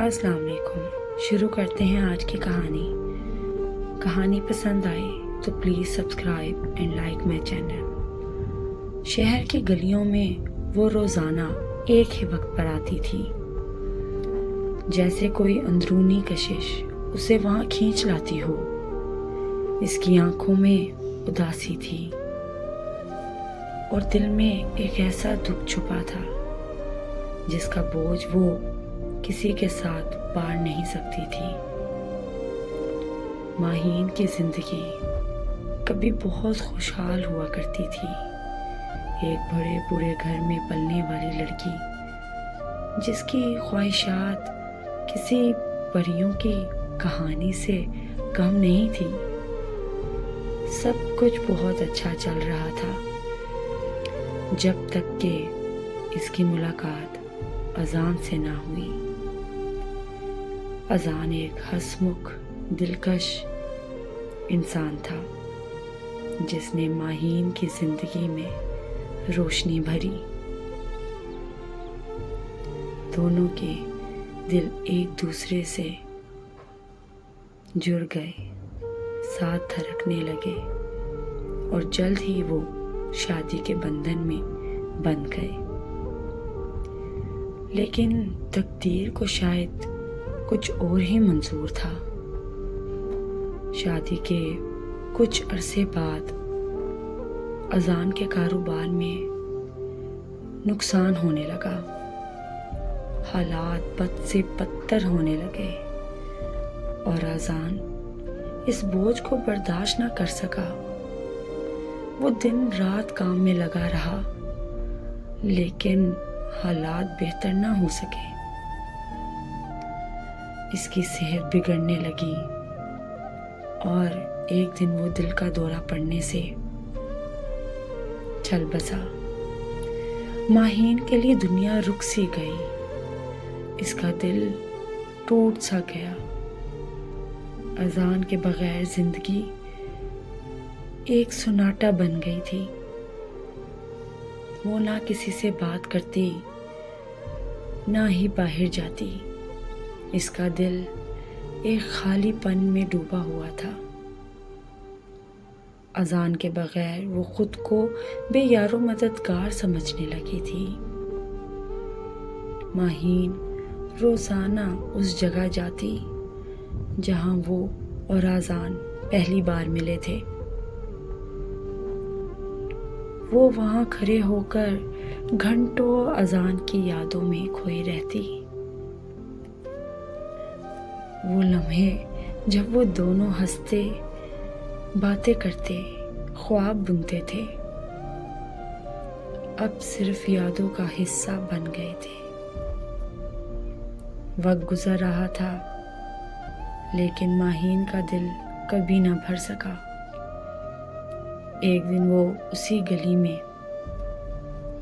अस्सलाम वालेकुम। शुरू करते हैं आज की कहानी। कहानी पसंद आए तो please subscribe and like my channel. शहर की गलियों में वो रोज़ाना एक ही वक्त पर आती थी, जैसे कोई अंदरूनी कशिश उसे वहाँ खींच लाती हो। इसकी आंखों में उदासी थी और दिल में एक ऐसा दुख छुपा था जिसका बोझ वो किसी के साथ बार नहीं सकती थी। माहीन की जिंदगी कभी बहुत खुशहाल हुआ करती थी। एक बड़े पूरे घर में पलने वाली लड़की जिसकी ख्वाहिशात किसी परियों की कहानी से कम नहीं थी। सब कुछ बहुत अच्छा चल रहा था जब तक कि इसकी मुलाकात अजान से ना हुई। अजान एक हंसमुख दिलकश इंसान था जिसने माहीन की जिंदगी में रोशनी भरी। दोनों के दिल एक दूसरे से जुड़ गए, साथ धड़कने लगे और जल्द ही वो शादी के बंधन में बंध गए। लेकिन तकदीर को शायद कुछ और ही मंजूर था। शादी के कुछ अरसे बाद अजान के कारोबार में नुकसान होने लगा। हालात बद से बदतर होने लगे और अजान इस बोझ को बर्दाश्त ना कर सका। वो दिन रात काम में लगा रहा, लेकिन हालात बेहतर ना हो सके। इसकी सेहत बिगड़ने लगी और एक दिन वो दिल का दौरा पड़ने से चल बसा। माहीन के लिए दुनिया रुक सी गई। इसका दिल टूट सा गया। अजान के बगैर जिंदगी एक सुनाटा बन गई थी। वो ना किसी से बात करती, ना ही बाहर जाती। इसका दिल एक खालीपन में डूबा हुआ था। अजान के बगैर वो खुद को बेयारो मददगार समझने लगी थी। माहीन रोजाना उस जगह जाती जहां वो और अजान पहली बार मिले थे। वो वहां खड़े होकर घंटों अजान की यादों में खोई रहती। वो लम्हे जब वो दोनों हंसते, बातें करते, ख्वाब बुनते थे, अब सिर्फ यादों का हिस्सा बन गए थे। वक्त गुजर रहा था, लेकिन माहीन का दिल कभी ना भर सका। एक दिन वो उसी गली में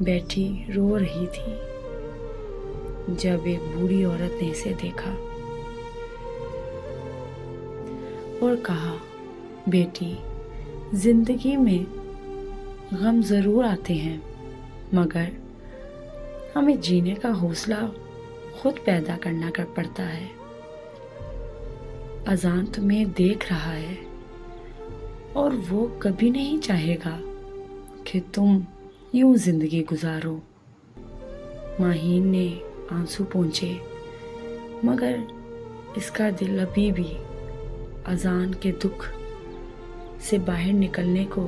बैठी रो रही थी जब एक बूढ़ी औरत ने इसे देखा और कहा, बेटी, जिंदगी में गम जरूर आते हैं, मगर हमें जीने का हौसला खुद पैदा करना पड़ता है। अजान तुम्हें देख रहा है और वो कभी नहीं चाहेगा कि तुम यूं जिंदगी गुजारो। माहीन ने आंसू पोंछे, मगर इसका दिल अभी भी अजान के दुख से बाहर निकलने को